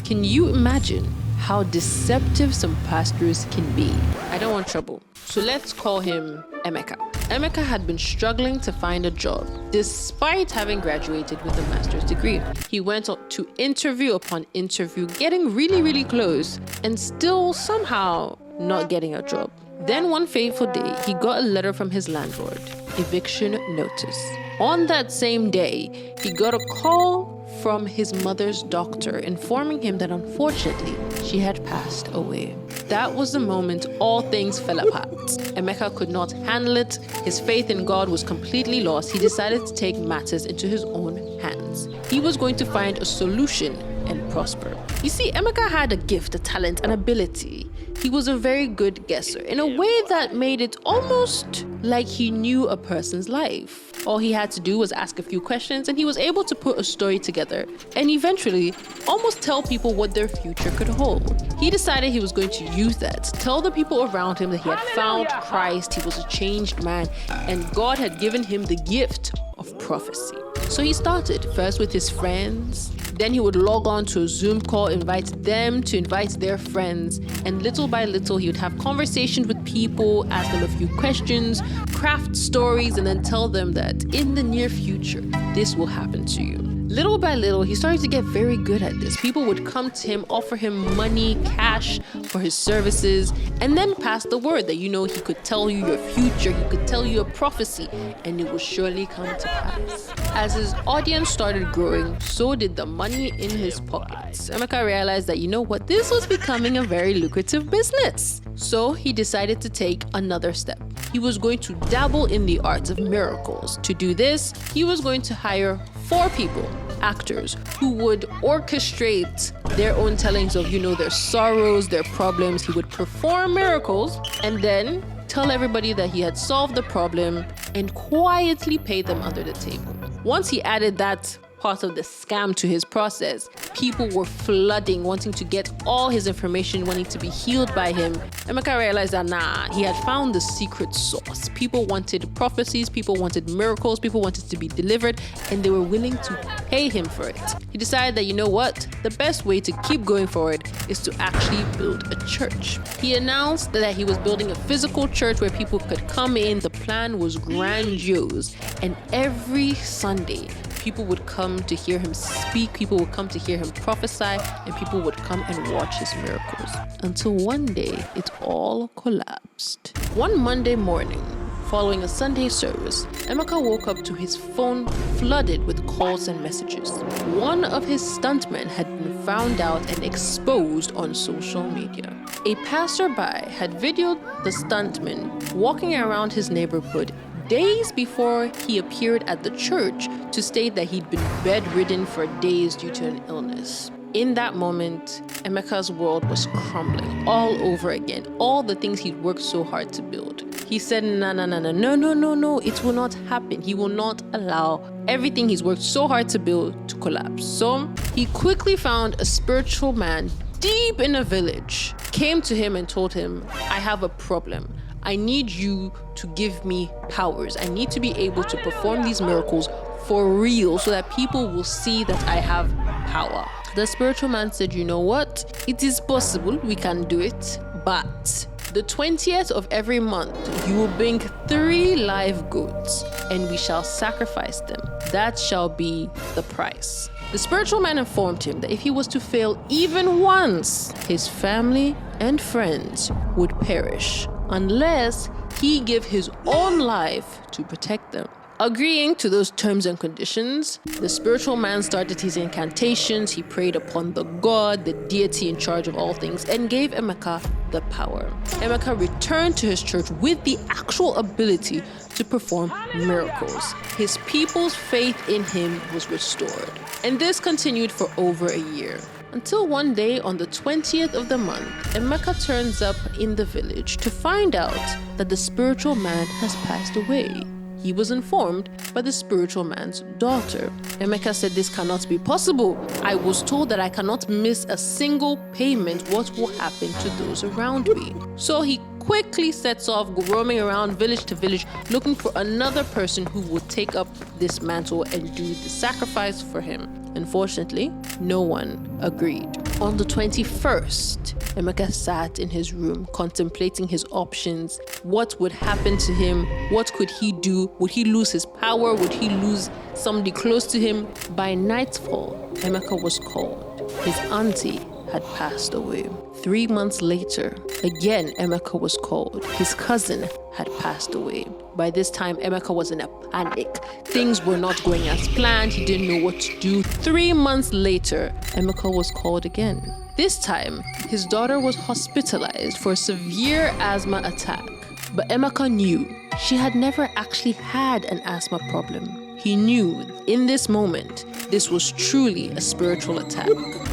Can you imagine how deceptive some pastors can be? I don't want trouble, so let's call him Emeka. Emeka had been struggling to find a job despite having graduated with a master's degree. He went on to interview upon interview, getting really close and still somehow not getting a job. Then one fateful day, he got a letter from his landlord, eviction notice. On that same day, he got a call from his mother's doctor informing him that unfortunately she had passed away. That was the moment all things fell apart. Emeka could not handle it. His faith in God was completely lost. He decided to take matters into his own hands. He was going to find a solution and prosper. You see, Emeka had a gift, a talent, an ability. He was a very good guesser in a way that made it almost like he knew a person's life. All he had to do was ask a few questions and he was able to put a story together and eventually almost tell people what their future could hold. He decided he was going to use that to tell the people around him that he had found Christ, he was a changed man, and God had given him the gift of prophecy. So he started first with his friends, then he would log on to a Zoom call, invite them to invite their friends, and little by little he would have conversations with people, ask them a few questions, craft stories, and then tell them that in the near future, this will happen to you. Little by little, he started to get very good at this. People would come to him, offer him money, cash for his services, and then pass the word that, he could tell you your future, he could tell you a prophecy, and it would surely come to pass. As his audience started growing, so did the money in his pockets. Emeka realized that, this was becoming a very lucrative business. So he decided to take another step. He was going to dabble in the arts of miracles. To do this, he was going to hire 4 people, actors, who would orchestrate their own tellings of, their sorrows, their problems. He would perform miracles and then tell everybody that he had solved the problem and quietly pay them under the table. Once he added that part of the scam to his process, people were flooding, wanting to get all his information, wanting to be healed by him. Emeka realized that he had found the secret sauce. People wanted prophecies, people wanted miracles, people wanted to be delivered, and they were willing to pay him for it. He decided that, the best way to keep going forward is to actually build a church. He announced that he was building a physical church where people could come in. The plan was grandiose, and every Sunday, people would come to hear him speak, people would come to hear him prophesy, and people would come and watch his miracles. Until one day, it all collapsed. One Monday morning, following a Sunday service, Emeka woke up to his phone flooded with calls and messages. One of his stuntmen had been found out and exposed on social media. A passerby had videoed the stuntman walking around his neighborhood days before he appeared at the church to state that he'd been bedridden for days due to an illness. In that moment, Emeka's world was crumbling all over again. All the things he'd worked so hard to build. He said, no, it will not happen. He will not allow everything he's worked so hard to build to collapse. So he quickly found a spiritual man deep in a village, came to him and told him, I have a problem. I need you to give me powers. I need to be able to perform these miracles for real so that people will see that I have power. The spiritual man said, it is possible, we can do it, but the 20th of every month, you will bring 3 live goats and we shall sacrifice them. That shall be the price. The spiritual man informed him that if he was to fail even once, his family and friends would perish unless he gave his own life to protect them. Agreeing to those terms and conditions, the spiritual man started his incantations. He prayed upon the God, the deity in charge of all things, and gave Emeka the power. Emeka returned to his church with the actual ability to perform miracles. His people's faith in him was restored. And this continued for over a year. Until one day on the 20th of the month, Emeka turns up in the village to find out that the spiritual man has passed away. He was informed by the spiritual man's daughter. Emeka said, this cannot be possible. I was told that I cannot miss a single payment. What will happen to those around me? So he quickly sets off roaming around village to village looking for another person who would take up this mantle and do the sacrifice for him. Unfortunately, no one agreed. On the 21st, Emeka sat in his room contemplating his options. What would happen to him? What could he do? Would he lose his power? Would he lose somebody close to him? By nightfall, Emeka was called. His auntie had passed away. 3 months later, again Emeka was called. His cousin had passed away. By this time, Emeka was in a panic. Things were not going as planned. He didn't know what to do. 3 months later, Emeka was called again. This time, his daughter was hospitalized for a severe asthma attack. But Emeka knew she had never actually had an asthma problem. He knew in this moment, this was truly a spiritual attack.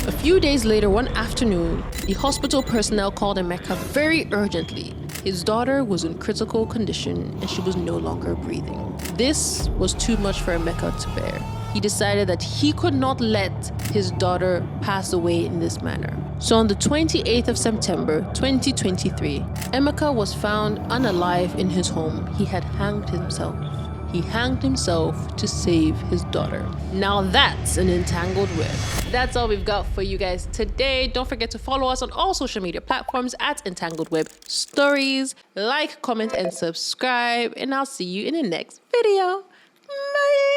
A few days later, one afternoon, the hospital personnel called Emeka very urgently. His daughter was in critical condition and she was no longer breathing. This was too much for Emeka to bear. He decided that he could not let his daughter pass away in this manner. So on the 28th of September, 2023, Emeka was found unalive in his home. He had hanged himself. He hanged himself to save his daughter. Now that's an entangled web. That's all we've got for you guys today. Don't forget to follow us on all social media platforms at EntangledWebStories. Like, comment, and subscribe. And I'll see you in the next video. Bye.